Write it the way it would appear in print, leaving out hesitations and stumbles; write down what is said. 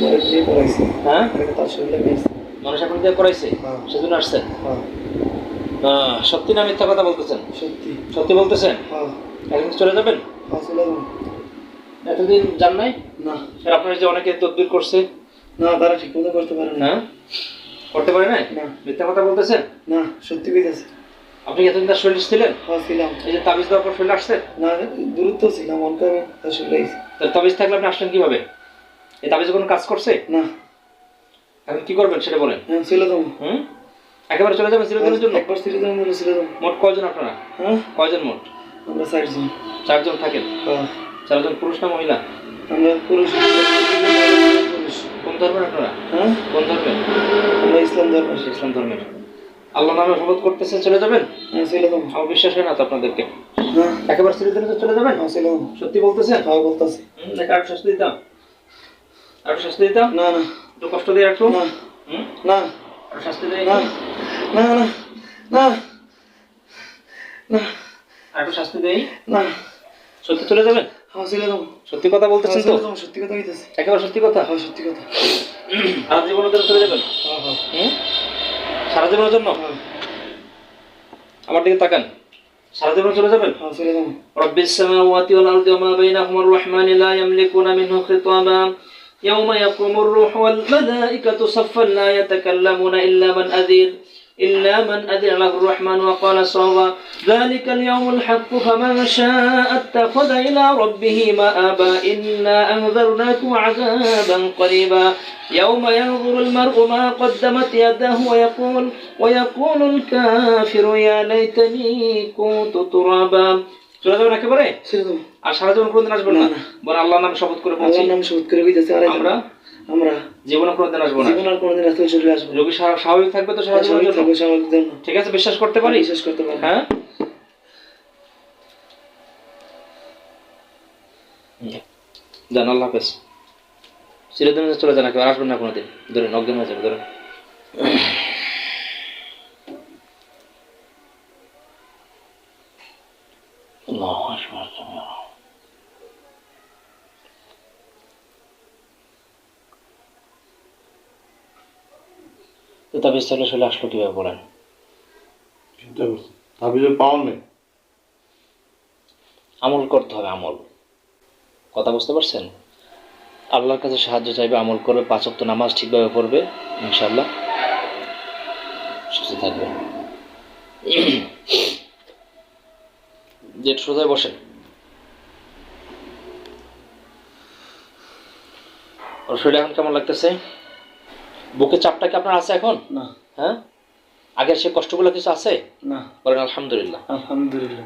মরে দিয়ে পড়াইছে। হ্যাঁ, এটা তার শরীরে গেছে। মানুষ এখন দিয়ে করাইছে, হ্যাঁ। সেজন্য আসছেন। হ্যাঁ সত্যি না মিথ্যা কথা বলতেছেন? সত্যি। সত্যি বলতেছেন? হ্যাঁ এখন চলে যাবেন? হ্যাঁ চলে যাবো। এতদিন যান নাই? না আর আপনার যে অনেকে তদবির করছে? না, তারা ঠিক মতো করতে পারে না। হ্যাঁ, করতে পারে নাই? না মিথ্যা কথা বলতেছেন? না, সত্যি কইতাছে। আপনি এতদিন তার শরীর ছিলেন? হ্যাঁ ছিলাম। এই যে তাবিজ দেওয়ার পর শরীর আসছে? না, দূরত্ব ছিলাম, অনকে আমি তার শরীরে গেছি। তাহলে তাবিজ থাকলে আপনি আসলেন কিভাবে? এই তাবিজে কোনো কাজ করছে? না। এখন কি করবেন সেটা বলেন। হ্যাঁ চলে যাবো। একেবারে চলে যাবেন চিরদিনের জন্য? একবার চলে যাবো মানে চলে যাবো। মোট কয়জন আপনারা? হ্যাঁ কয়জন মোট? আমরা 4 জন। 4 জন থাকেন। হ্যাঁ 4 জন পুরুষ না মহিলা? আমরা পুরুষ। কোন ধর্মের আপনারা? হ্যাঁ কোন ধর্মের? আমরা ইসলাম ধর্ম। ইসলাম ধর্মের। আল্লাহ নামে শপথ করতেছেন চলে যাবেন? হ্যাঁ চলে যাবো। আমার বিশ্বাস হয় না তো আপনাদেরকে। হ্যাঁ একেবারে চিরদিনের জন্য চলে যাবেন? হ্যাঁ চলে যাবো। সত্যি বলতেছেন? হ্যাঁ বলতাছি। নাকি আরো শাস্তি দিতাম? আরো শাস্তি দিতাম? না না একটু কষ্ট দিয়ে একটু? না না আরো শাস্তি দেয়? না না না না না আর একটু শাস্তি দেই? না। সত্যি চলে যাবেন? হ্যাঁ চলে যাবো। সত্যি কথা বলতেছেন তো? সত্যি কথা কইতাছি। একেবারে সত্যি কথা? হ্যাঁ সত্যি কথা। সারা জীবনের জন্য চলে যাবেন? হ্যাঁ হ্যাঁ সারা জীবনের জন্য? হ্যাঁ আমার দিকে তাকান। সারা জীবন চলে যাবেন? হ্যাঁ চলে যাবো। রব্বিস সামাওয়াতি ওয়াল আরদি ওয়া মা বাইনাহুমা আর-রাহমানি লা ইয়ামলিকুনা মিনহু খিতাবা ইয়াওমা ইয়াকুমুর রূহু ওয়াল মালাইকাতু সাফফান লা ইয়াতাকাল্লামুনা إلا من أذن له الرحمن وقال صوابا ذلك اليوم الحق فمن شاء اتخذ إلى ربه مآبا إنا أنذرناكم عذابا قريبا يوم ينظر المرء ما قدمت يده ويقول الكافر يا ليتني كنت ترابا চলে যাবেন একেবারে? চলে যাবো। আর সারা জীবন কোনদিন আসবেন না? বলে আল্লাহর নাম শপথ করে বলছি। আল্লাহর নাম শপথ করে কইতাছি। আর আমরা জীবনে কোনদিন আসবো না। জীবন আর কোনদিন রাস্তায় চলে আসবো। রোগী স্বাভাবিক থাকবে তো সারা জীবনের জন্য? স্বাভাবিক জন্য। ঠিক আছে, বিশ্বাস করতে পারি? বিশ্বাস করতে পারি। হ্যাঁ যান, আল্লাহ হাফেজ। চিরদিন চলে যান, একেবারে আসবেন না কোনোদিন। ধরেন অজ্ঞান হয়ে যাবে, ধরেন। তাবিজ থাকলে চলে আসলো কিভাবে বলেন? চিন্তা করছি তাবিজের পাওয়ার নেই। আমল করতে হবে, আমল। কথা বুঝতে পারছেন? আল্লাহর কাছে সাহায্য চাইবে, আমল করবে, 5 ওয়াক্ত নামাজ ঠিকভাবে পড়বে, ইনশাআল্লাহ সুস্থ থাকবে। যেটা সোজায় বসেন। ওর শরীরে এখন কেমন লাগতেছে? বুকে চাপটা কি আপনার আছে এখন? না। হ্যাঁ, আগের সে কষ্টগুলো কিছু আছে? না। বলেন আলহামদুলিল্লাহ। আলহামদুলিল্লাহ।